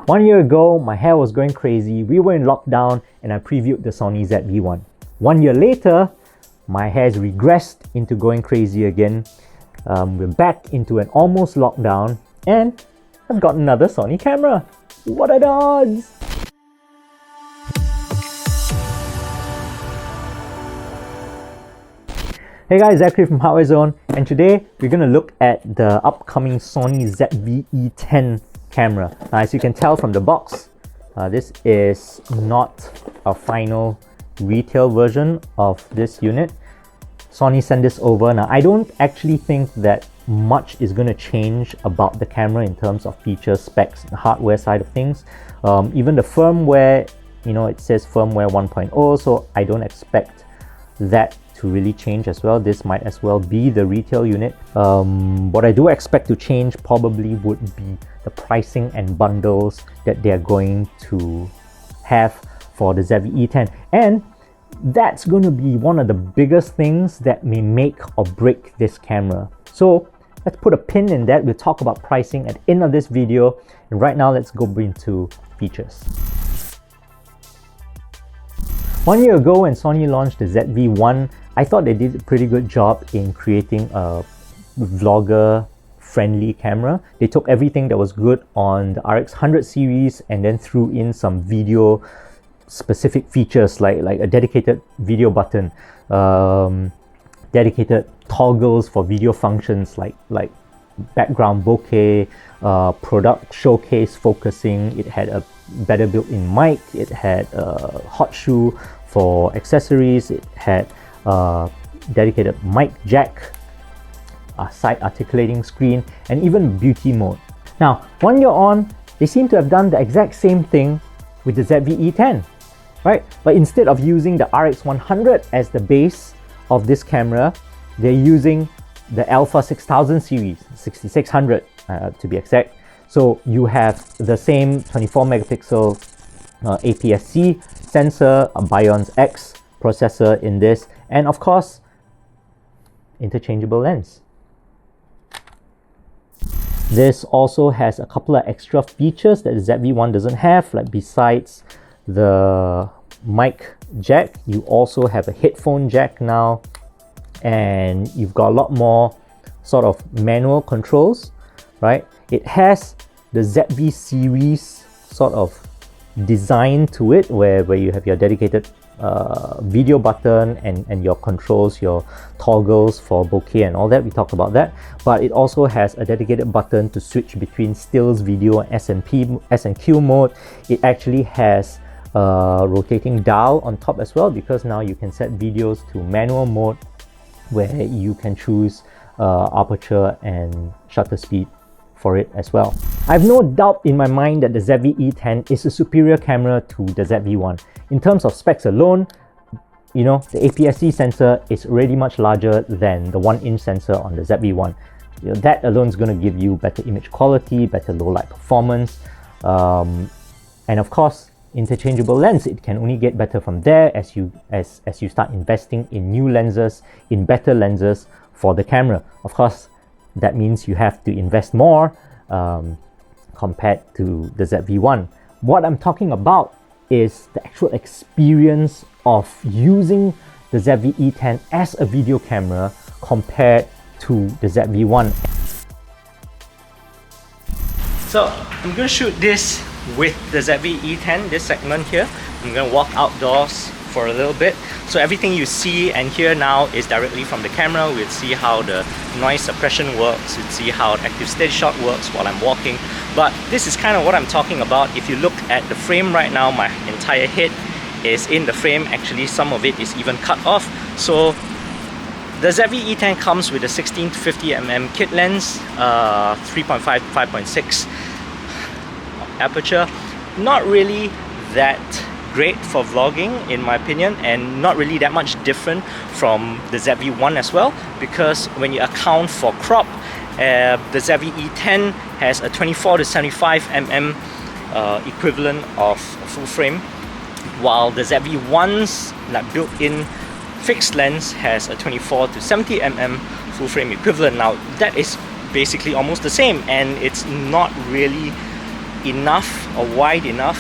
1 year ago, my hair was going crazy, we were in lockdown, and I previewed the Sony ZV-1. 1 year later, my hair's regressed into going crazy again. We're back into an almost lockdown, and I've got another Sony camera. What are the odds? Hey guys, Zachary from Hardware Zone, and today we're going to look at the upcoming Sony ZV-E10 camera. Now, as you can tell from the box, this is not a final retail version of this unit. Sony sent this over. Now, I don't actually think that much is going to change about the camera in terms of features, specs, the hardware side of things. Even the firmware, it says firmware 1.0, so I don't expect that to really change as well. This might as well be the retail unit. What I do expect to change probably would be the pricing and bundles that they're going to have for the ZV-E10, and that's going to be one of the biggest things that may make or break this camera. So let's put a pin in that. We'll talk about pricing at the end of this video, and right now let's go into features. 1 year ago when Sony launched the ZV-1, I thought they did a pretty good job in creating a vlogger friendly camera. They took everything that was good on the RX 100 series and then threw in some video specific features like a dedicated video button, dedicated toggles for video functions like background bokeh, product showcase focusing. It had a better built-in mic, it had a hot shoe for accessories, it had dedicated mic jack, a side articulating screen, and even beauty mode. Now, 1 year on, they seem to have done the exact same thing with the ZV-E10, right? But instead of using the RX 100 as the base of this camera, they're using the Alpha 6000 series, 6600 to be exact. So you have the same 24 megapixel APS-C sensor, a Bionz X processor in this, and of course, interchangeable lens. This also has a couple of extra features that the ZV-1 doesn't have, like besides the mic jack, you also have a headphone jack now, and you've got a lot more sort of manual controls, right? It has the ZV series sort of design to it where you have your dedicated video button and your controls, your toggles for bokeh and all that. We talked about that, but it also has a dedicated button to switch between stills, video, and S&Q mode. It actually has a rotating dial on top as well, because now you can set videos to manual mode where you can choose aperture and shutter speed for it as well. I have no doubt in my mind that the ZV-E10 is a superior camera to the ZV-1. In terms of specs alone, the APS-C sensor is already much larger than the 1-inch sensor on the ZV-1. That alone is going to give you better image quality, better low light performance, and of course, interchangeable lens. It can only get better from there as you start investing in new lenses, in better lenses for the camera. Of course, that means you have to invest more compared to the ZV-1. What I'm talking about is the actual experience of using the ZV-E10 as a video camera compared to the ZV-1. So I'm going to shoot this with the ZV-E10, this segment here. I'm going to walk outdoors for a little bit. So everything you see and hear now is directly from the camera. We'll see how the noise suppression works, we'll see how active steady shot works while I'm walking. But this is kind of what I'm talking about. If you look at the frame right now, my entire head is in the frame. Actually, some of it is even cut off. So the ZV-E10 comes with a 16-50mm kit lens, 3.5 to 5.6 aperture. Not really that great for vlogging in my opinion, and not really that much different from the ZV-1 as well, because when you account for crop, the ZV-E10 has a 24 to 75mm equivalent of full frame, while the ZV-1's built-in fixed lens has a 24 to 70mm full frame equivalent. Now that is basically almost the same, and it's not really enough or wide enough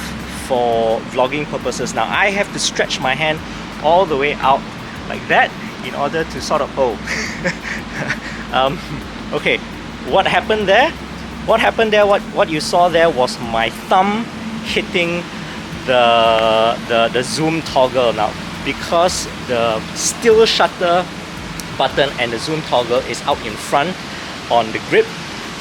for vlogging purposes. Now I have to stretch my hand all the way out like that in order to sort of, okay, what happened there? What you saw there was my thumb hitting the zoom toggle. Now because the still shutter button and the zoom toggle is out in front on the grip,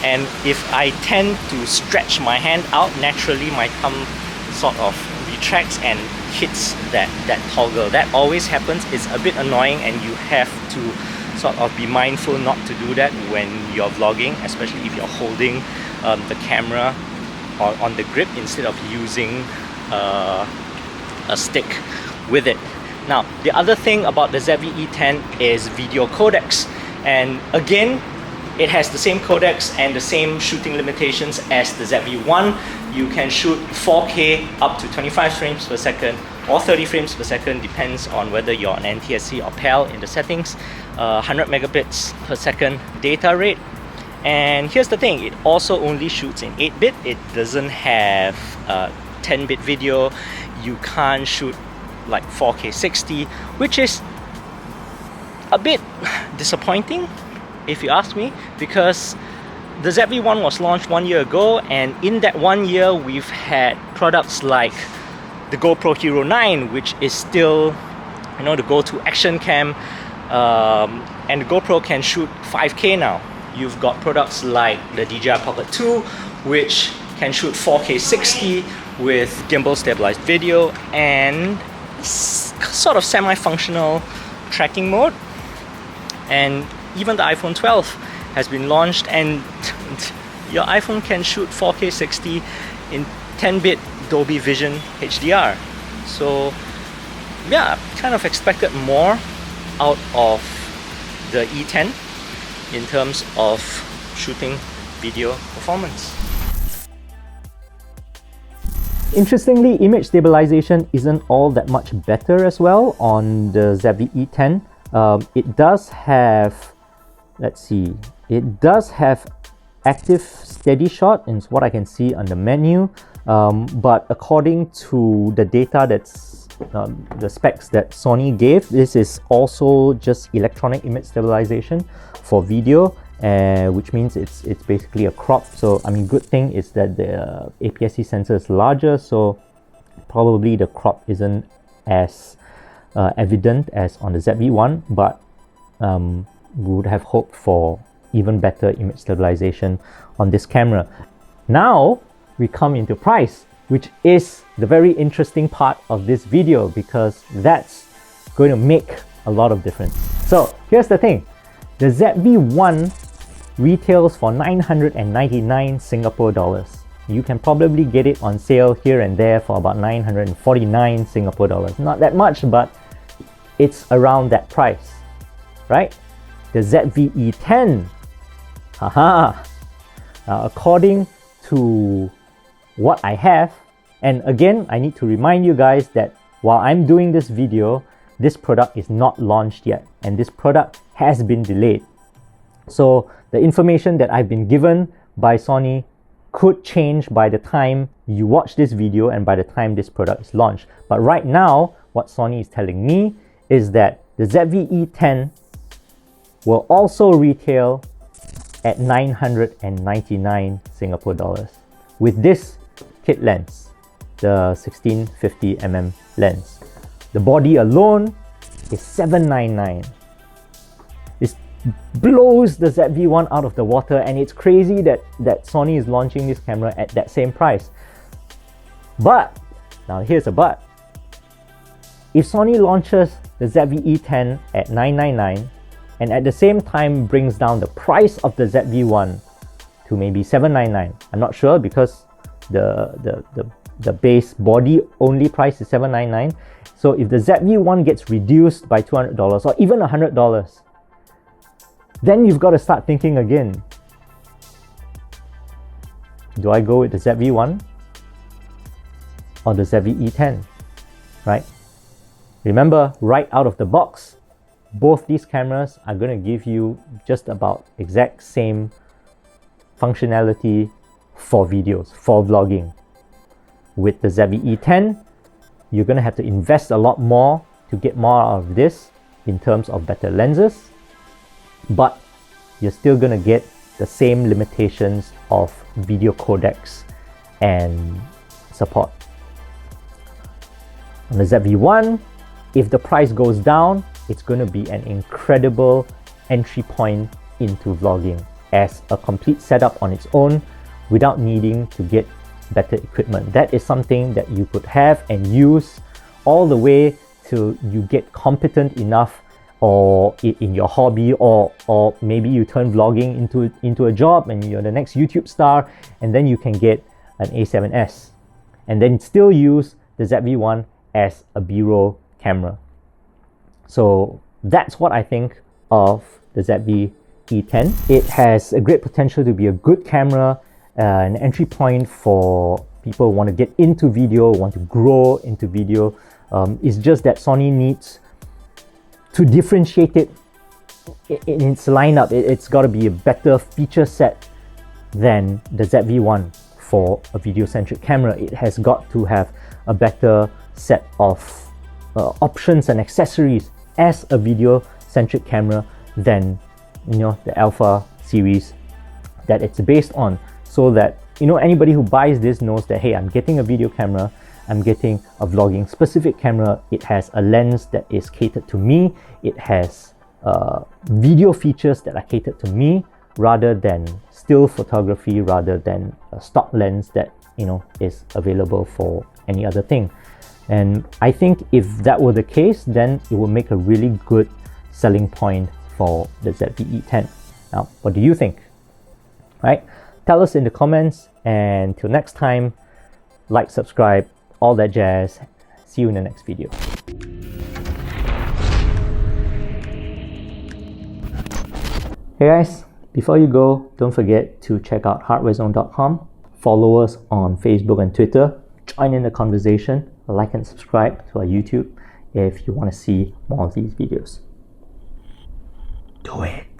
and if I tend to stretch my hand out, naturally my thumb sort of retracts and hits that toggle. That always happens. It's a bit annoying, and you have to sort of be mindful not to do that when you're vlogging, especially if you're holding the camera on the grip instead of using a stick with it. Now, the other thing about the ZV-E10 is video codecs, and again, it has the same codecs and the same shooting limitations as the ZV-1. You can shoot 4K up to 25 frames per second or 30 frames per second, depends on whether you're on NTSC or PAL in the settings. 100 megabits per second data rate. And here's the thing, it also only shoots in 8-bit. It doesn't have 10-bit video. You can't shoot like 4K 60, which is a bit disappointing if you ask me, because the ZV-1 was launched 1 year ago, and in that 1 year we've had products like the GoPro Hero 9, which is still, you know, the go-to action cam, and the GoPro can shoot 5K now. You've got products like the DJI Pocket 2, which can shoot 4K 60 with gimbal stabilized video and sort of semi-functional tracking mode. And even the iPhone 12 has been launched, and your iPhone can shoot 4K 60 in 10-bit Dolby Vision HDR. So yeah, kind of expected more out of the E10 in terms of shooting video performance. Interestingly, image stabilization isn't all that much better as well on the ZV-E10. It does have, let's see, it does have active steady shot, is what I can see on the menu, but according to the data that's the specs that Sony gave, this is also just electronic image stabilization for video, which means it's basically a crop. So I mean, good thing is that the APS-C sensor is larger, so probably the crop isn't as evident as on the ZV-1, but we would have hoped for even better image stabilization on this camera. Now we come into price, which is the very interesting part of this video, because that's going to make a lot of difference. So here's the thing, the ZV-1 retails for 999 Singapore dollars. You can probably get it on sale here and there for about 949 Singapore dollars. Not that much, but it's around that price, right? The ZV-E10, haha. Now, according to what I have, and again, I need to remind you guys that while I'm doing this video, this product is not launched yet, and this product has been delayed. So the information that I've been given by Sony could change by the time you watch this video and by the time this product is launched. But right now, what Sony is telling me is that the ZV-E10 will also retail at 999 Singapore dollars with this kit lens, the 1650mm lens. The body alone is 799. It blows the ZV-1 out of the water, and it's crazy that Sony is launching this camera at that same price. But, now here's a but. If Sony launches the ZV-E10 at 999 and at the same time brings down the price of the ZV-1 to maybe 799, I'm not sure, because the base body only price is 799. So if the ZV-1 gets reduced by $200 or even $100, then you've got to start thinking again. Do I go with the ZV-1 or the ZV-E10, right? Remember, right out of the box, both these cameras are going to give you just about exact same functionality for videos, for vlogging. With the ZV-E10, you're going to have to invest a lot more to get more out of this in terms of better lenses, but you're still going to get the same limitations of video codecs and support. On the ZV-1, if the price goes down, it's going to be an incredible entry point into vlogging as a complete setup on its own without needing to get better equipment. That is something that you could have and use all the way till you get competent enough or in your hobby, or maybe you turn vlogging into a job and you're the next YouTube star, and then you can get an A7S and then still use the ZV-1 as a B-roll camera. So that's what I think of the ZV-E10. It has a great potential to be a good camera, an entry point for people who want to get into video, want to grow into video. It's just that Sony needs to differentiate it in its lineup. It's got to be a better feature set than the ZV-1 for a video-centric camera. It has got to have a better set of options and accessories as a video-centric camera than, you know, the Alpha series that it's based on, so that, you know, anybody who buys this knows that, hey, I'm getting a video camera, I'm getting a vlogging specific camera. It has a lens that is catered to me. It has video features that are catered to me, rather than still photography, rather than a stock lens that, you know, is available for any other thing. And I think if that were the case, then it would make a really good selling point for the ZV-E10. Now, what do you think? Right? Tell us in the comments, and till next time, like, subscribe, all that jazz. See you in the next video. Hey guys, before you go, don't forget to check out hardwarezone.com. Follow us on Facebook and Twitter. Join in the conversation. Like and subscribe to our YouTube if you want to see more of these videos. Do it.